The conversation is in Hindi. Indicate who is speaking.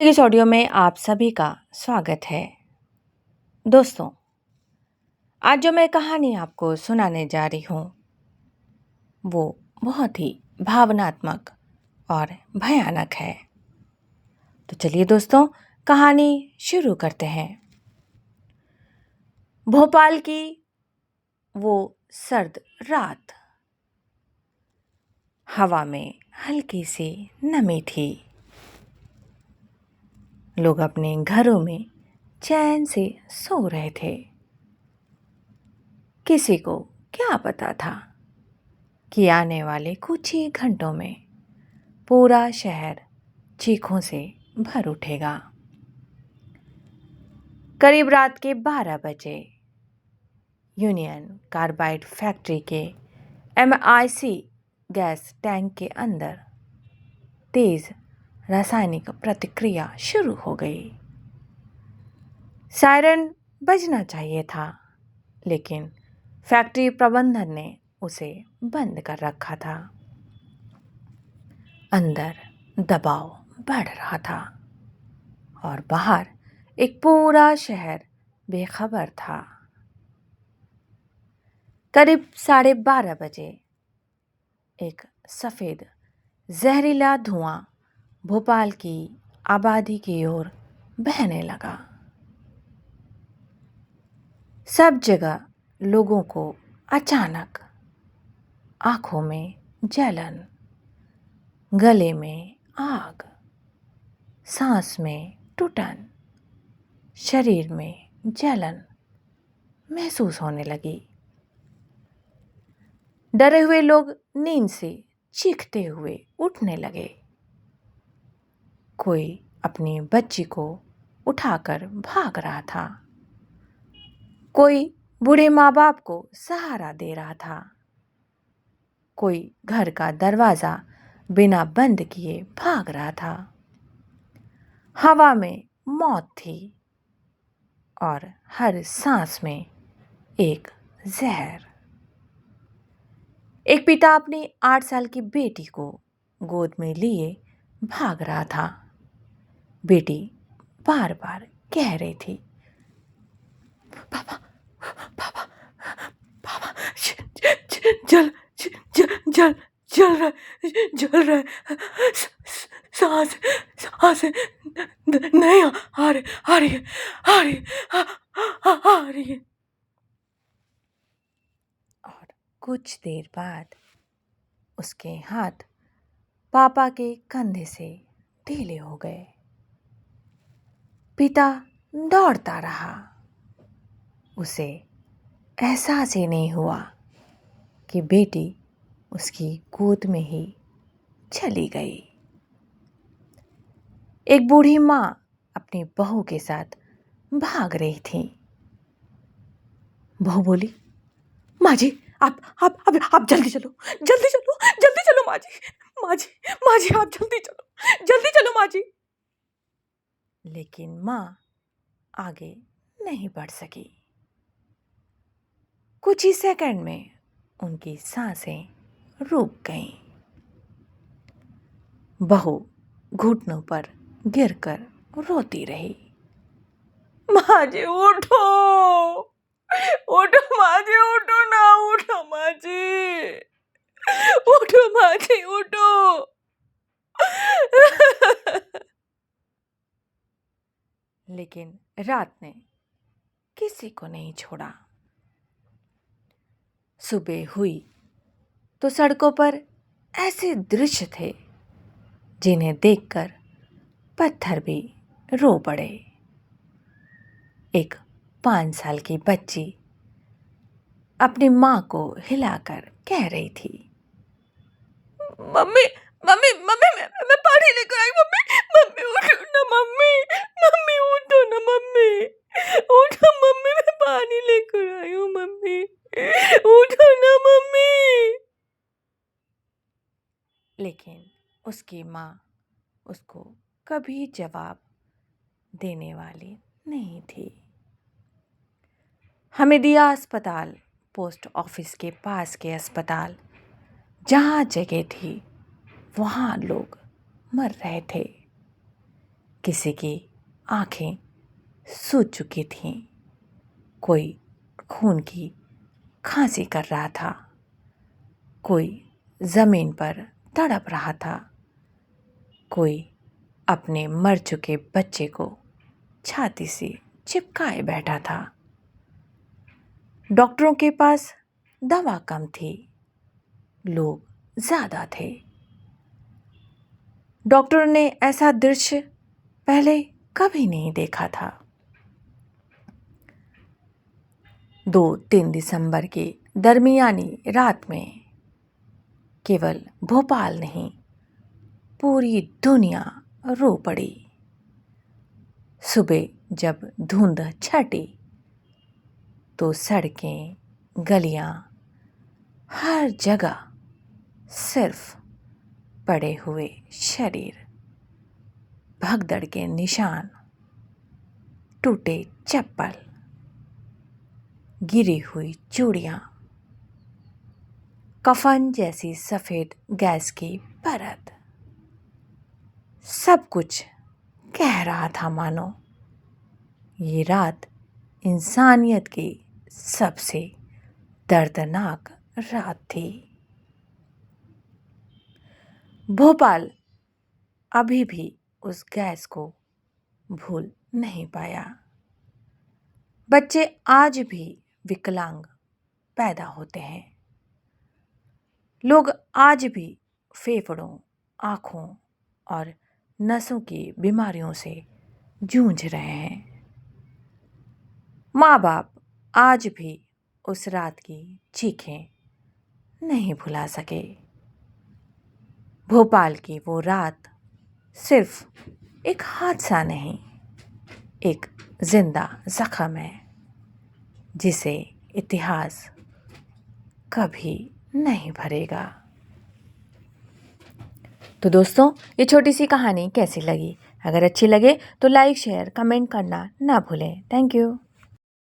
Speaker 1: इस ऑडियो में आप सभी का स्वागत है। दोस्तों, आज जो मैं कहानी आपको सुनाने जा रही हूँ वो बहुत ही भावनात्मक और भयानक है। तो चलिए दोस्तों, कहानी शुरू करते हैं। भोपाल की वो सर्द रात, हवा में हल्की सी नमी थी। लोग अपने घरों में चैन से सो रहे थे। किसी को क्या पता था कि आने वाले कुछ ही घंटों में पूरा शहर चीखों से भर उठेगा। करीब रात के 12 बजे यूनियन कार्बाइड फैक्ट्री के MIC गैस टैंक के अंदर तेज रासायनिक प्रतिक्रिया शुरू हो गई। सायरन बजना चाहिए था, लेकिन फैक्ट्री प्रबंधन ने उसे बंद कर रखा था। अंदर दबाव बढ़ रहा था और बाहर एक पूरा शहर बेखबर था। करीब 12:30 बजे एक सफ़ेद जहरीला धुआं भोपाल की आबादी की ओर बहने लगा। सब जगह लोगों को अचानक आंखों में जलन, गले में आग, सांस में टूटन, शरीर में जलन महसूस होने लगी। डरे हुए लोग नींद से चीखते हुए उठने लगे। कोई अपनी बच्ची को उठाकर भाग रहा था। कोई बूढ़े माँ बाप को सहारा दे रहा था। कोई घर का दरवाजा बिना बंद किए भाग रहा था। हवा में मौत थी और हर सांस में एक जहर। एक पिता अपनी 8 साल की बेटी को गोद में लिए भाग रहा था। बेटी बार बार कह रही थी, पापा पापा पापा, जल जल जल जल रहा है, जल रहा है, सांस सांस नहीं आ रही, आ रही है, आ रही है, आ रही है। और कुछ देर बाद उसके हाथ पापा के कंधे से ढीले हो गए। पिता दौड़ता रहा। उसे एहसास ही नहीं हुआ कि बेटी उसकी गोद में ही चली गई। एक बूढ़ी माँ अपनी बहू के साथ भाग रही थी। बहू बोली, माँ जी, आप जल्दी चलो, जल्दी चलो, जल्दी चलो माँ जी, माँ जी, माँ जी, आप जल्दी चलो माँ जी। लेकिन माँ आगे नहीं बढ़ सकी। कुछ ही सेकंड में उनकी सांसें रुक गईं। बहू घुटनों पर गिरकर रोती रही। माँ जी उठो, उठो माँ जी, उठो ना, उठो माँ जी, उठो माँ जी, उठो। लेकिन रात ने किसी को नहीं छोड़ा। सुबह हुई तो सड़कों पर ऐसे दृश्य थे जिन्हें देखकर पत्थर भी रो पड़े। एक 5 साल की बच्ची अपनी माँ को हिलाकर कह रही थी, मम्मी मम्मी मम्मी, मैं पानी लेकर आई, मम्मी मम्मी उठो ना, मम्मी मम्मी उठो ना, मम्मी उठो, मम्मी मैं पानी लेकर आई हूँ, मम्मी उठो ना मम्मी। लेकिन उसकी माँ उसको कभी जवाब देने वाली नहीं थी। हमीदिया अस्पताल, पोस्ट ऑफिस के पास के अस्पताल, जहाँ जगह थी वहाँ लोग मर रहे थे। किसी की आंखें सूज चुकी थीं, कोई खून की खांसी कर रहा था, कोई जमीन पर तड़प रहा था, कोई अपने मर चुके बच्चे को छाती से चिपकाए बैठा था। डॉक्टरों के पास दवा कम थी, लोग ज्यादा थे। डॉक्टरों ने ऐसा दृश्य पहले कभी नहीं देखा था। 2-3 दिसंबर की दरमियानी रात में केवल भोपाल नहीं, पूरी दुनिया रो पड़ी। सुबह जब धुंध छटी तो सड़कें, गलियां, हर जगह सिर्फ पड़े हुए शरीर, भगदड़ के निशान, टूटे चप्पल, गिरी हुई चूड़ियां, कफन जैसी सफेद गैस की परत। सब कुछ कह रहा था मानो ये रात इंसानियत की सबसे दर्दनाक रात थी। भोपाल अभी भी उस गैस को भूल नहीं पाया। बच्चे आज भी विकलांग पैदा होते हैं। लोग आज भी फेफड़ों, आँखों और नसों की बीमारियों से जूझ रहे हैं। माँ बाप आज भी उस रात की चीखें नहीं भुला सके। भोपाल की वो रात सिर्फ एक हादसा नहीं, एक जिंदा जख्म है जिसे इतिहास कभी नहीं भरेगा। तो दोस्तों, ये छोटी सी कहानी कैसी लगी? अगर अच्छी लगे तो लाइक, शेयर, कमेंट करना ना भूलें। Thank you.